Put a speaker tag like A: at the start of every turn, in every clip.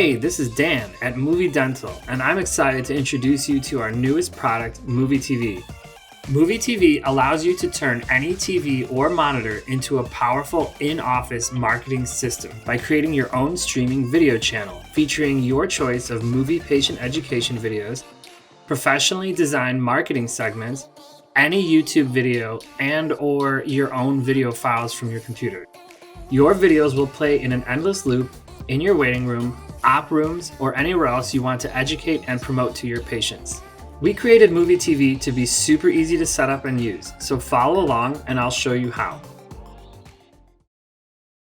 A: Hey, this is Dan at MÜVI Dental, and I'm excited to introduce you to our newest product, MÜVI TV. MÜVI TV allows you to turn any TV or monitor into a powerful in-office marketing system by creating your own streaming video channel featuring your choice of MÜVI patient education videos, professionally designed marketing segments, any YouTube video, and/or your own video files from your computer. Your videos will play in an endless loop in your waiting room, op rooms, or anywhere else you want to educate and promote to your patients. We created MÜVI TV to be super easy to set up and use, so follow along and I'll show you how.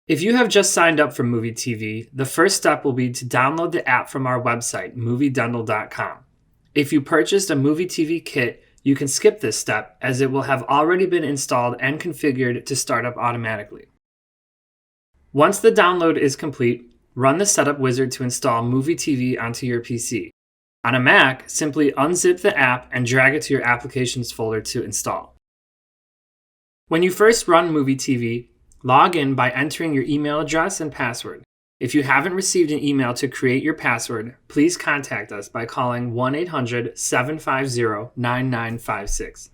A: If you have just signed up for MÜVI TV, the first step will be to download the app from our website, MÜVIdental.com. If you purchased a MÜVI TV Kit, you can skip this step as it will have already been installed and configured to start up automatically. Once the download is complete, run the setup wizard to install MÜVI TV onto your PC. On a Mac, simply unzip the app and drag it to your applications folder to install. When you first run MÜVI TV, log in by entering your email address and password. If you haven't received an email to create your password, please contact us by calling 1-800-750-9956.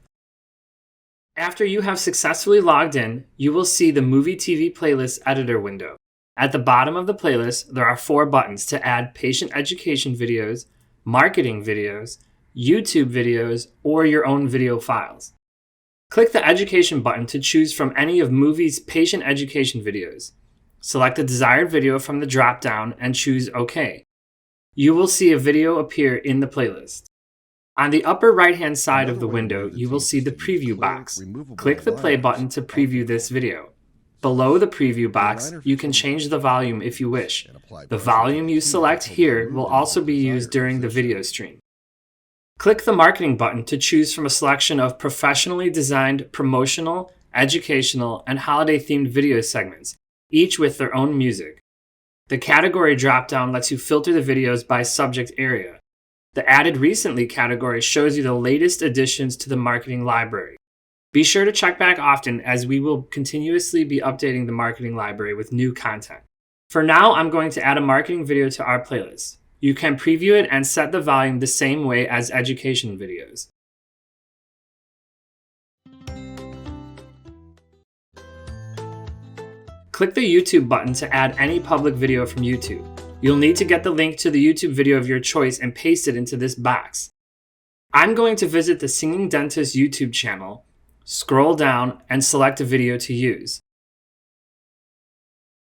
A: After you have successfully logged in, you will see the MÜVI TV playlist editor window. At the bottom of the playlist, there are 4 buttons to add patient education videos, marketing videos, YouTube videos, or your own video files. Click the Education button to choose from any of MÜVI's patient education videos. Select the desired video from the drop-down and choose OK. You will see a video appear in the playlist. On the upper right-hand side of the window, you will see the preview box. Click the play button to preview this video. Below the preview box, you can change the volume if you wish. The volume you select here will also be used during the video stream. Click the Marketing button to choose from a selection of professionally designed promotional, educational, and holiday-themed video segments, each with their own music. The Category drop-down lets you filter the videos by subject area. The Added Recently category shows you the latest additions to the marketing library. Be sure to check back often as we will continuously be updating the marketing library with new content. For now, I'm going to add a marketing video to our playlist. You can preview it and set the volume the same way as education videos. Click the YouTube button to add any public video from YouTube. You'll need to get the link to the YouTube video of your choice and paste it into this box. I'm going to visit the Singing Dentist YouTube channel, scroll down, and select a video to use.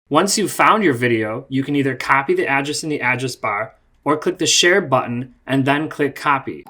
A: Once you've found your video, you can either copy the address in the address bar or click the Share button and then click Copy.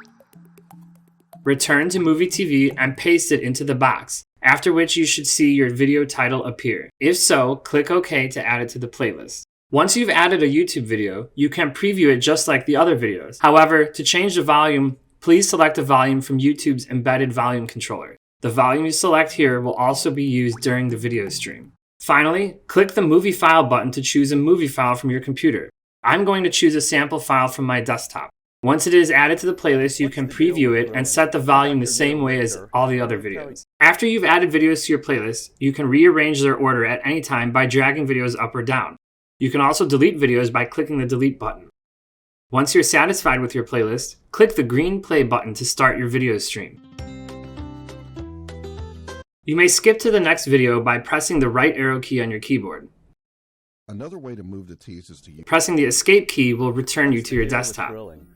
A: Return to MÜVI TV and paste it into the box, after which you should see your video title appear. If so, click OK to add it to the playlist. Once you've added a YouTube video, you can preview it just like the other videos. However, to change the volume, please select a volume from YouTube's embedded volume controller. The volume you select here will also be used during the video stream. Finally, click the MÜVI File button to choose a movie file from your computer. I'm going to choose a sample file from my desktop. Once it is added to the playlist, you can preview it and set the volume the same way as all the other videos. After you've added videos to your playlist, you can rearrange their order at any time by dragging videos up or down. You can also delete videos by clicking the Delete button. Once you're satisfied with your playlist, click the green Play button to start your video stream. You may skip to the next video by pressing the right arrow key on your keyboard.
B: Another way to move the teeth is to use
A: Pressing the Escape key will return you to your desktop.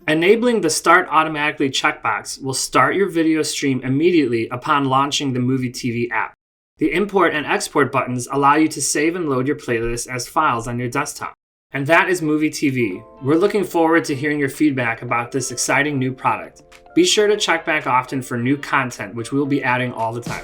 A: Enabling the Start Automatically checkbox will start your video stream immediately upon launching the MÜVI TV app. The Import and Export buttons allow you to save and load your playlist as files on your desktop. And that is MÜVI TV. We're looking forward to hearing your feedback about this exciting new product. Be sure to check back often for new content, which we'll be adding all the time.